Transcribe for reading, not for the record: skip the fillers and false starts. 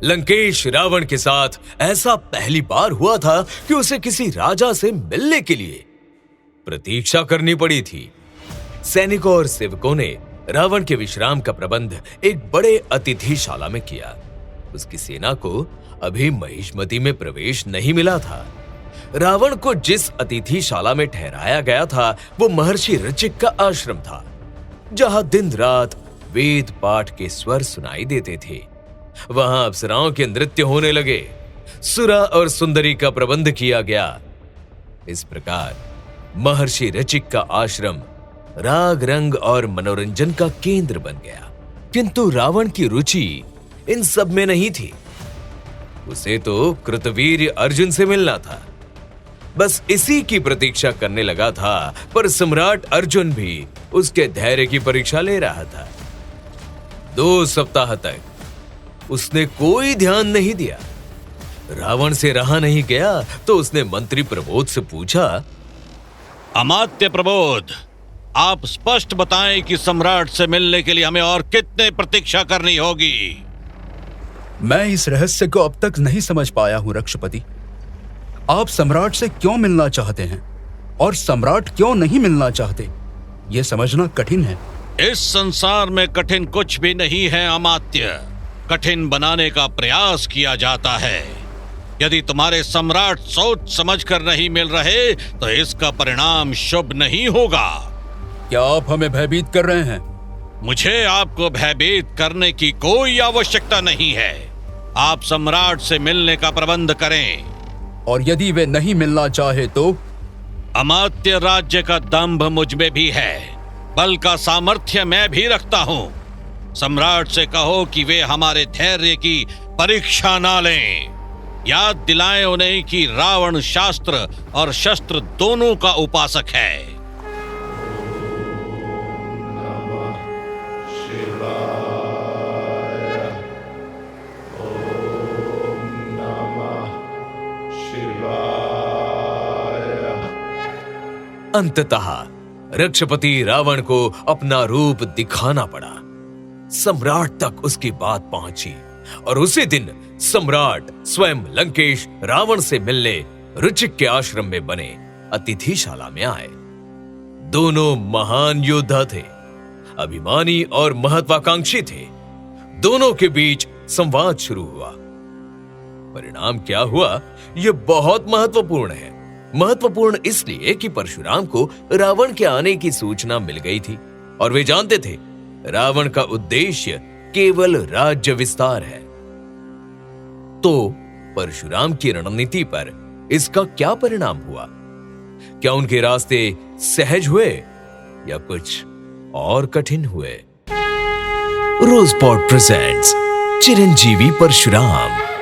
लंकेश रावण के साथ ऐसा पहली बार हुआ था कि उसे किसी राजा से मिलने के लिए प्रतीक्षा करनी पड़ी थी। सैनिकों और सेवकों ने रावण के विश्राम का प्रबंध एक बड़े अतिथिशाला में किया। उसकी सेना को अभी महिष्मती में प्रवेश नहीं मिला था। रावण को जिस अतिथिशाला में ठहराया गया था वो महर्षि ऋचिक का आश्रम था, जहां दिन रात वेद पाठ के स्वर सुनाई देते थे। वहां अप्सराओं के नृत्य होने लगे, सुरा और सुंदरी का प्रबंध किया गया। इस प्रकार महर्षि ऋचिक का आश्रम राग रंग और मनोरंजन का केंद्र बन गया। किंतु रावण की रुचि इन सब में नहीं थी। उसे तो कृतवीर्य अर्जुन से मिलना था, बस इसी की प्रतीक्षा करने लगा था। पर सम्राट अर्जुन भी उसके धैर्य की परीक्षा ले रहा था। 2 सप्ताह तक उसने कोई ध्यान नहीं दिया। रावण से रहा नहीं गया तो उसने मंत्री प्रबोध से पूछा, अमात्य प्रबोध, आप स्पष्ट बताएं कि सम्राट से मिलने के लिए हमें और कितने प्रतीक्षा करनी होगी। मैं इस रहस्य को अब तक नहीं समझ पाया हूं रक्षपति। आप सम्राट से क्यों मिलना चाहते हैं और सम्राट क्यों नहीं मिलना चाहते, यह समझना कठिन है। इस संसार में कठिन कुछ भी नहीं है अमात्य। कठिन बनाने का प्रयास किया जाता है। यदि तुम्हारे सम्राट सोच समझकर नहीं मिल रहे तो इसका परिणाम शुभ नहीं होगा। क्या आप हमें भयभीत कर रहे हैं? मुझे आपको भयभीत करने की कोई आवश्यकता नहीं है। आप सम्राट से मिलने का प्रबंध करें। और यदि वे नहीं मिलना चाहे तो? अमात्य, राज्य का दंभ मुझ में भी है, बल का सामर्थ्य मैं भी रखता हूं। सम्राट से कहो कि वे हमारे धैर्य की परीक्षा ना लें। याद दिलाएं उन्हें कि रावण शास्त्र और शस्त्र दोनों का उपासक है। अंततः रक्षपति रावण को अपना रूप दिखाना पड़ा। सम्राट तक उसकी बात पहुंची और उसी दिन सम्राट स्वयं लंकेश रावण से मिलने ऋचिक के आश्रम में बने अतिथिशाला में आए। दोनों महान योद्धा थे, अभिमानी और महत्वाकांक्षी थे। दोनों के बीच संवाद शुरू हुआ। परिणाम क्या हुआ, यह बहुत महत्वपूर्ण है। महत्वपूर्ण इसलिए कि परशुराम को रावण के आने की सूचना मिल गई थी और वे जानते थे रावण का उद्देश्य केवल राज्य विस्तार है। तो परशुराम की रणनीति पर इसका क्या परिणाम हुआ? क्या उनके रास्ते सहज हुए या कुछ और कठिन हुए? रोज़पॉड प्रेजेंट्स चिरंजीवी परशुराम।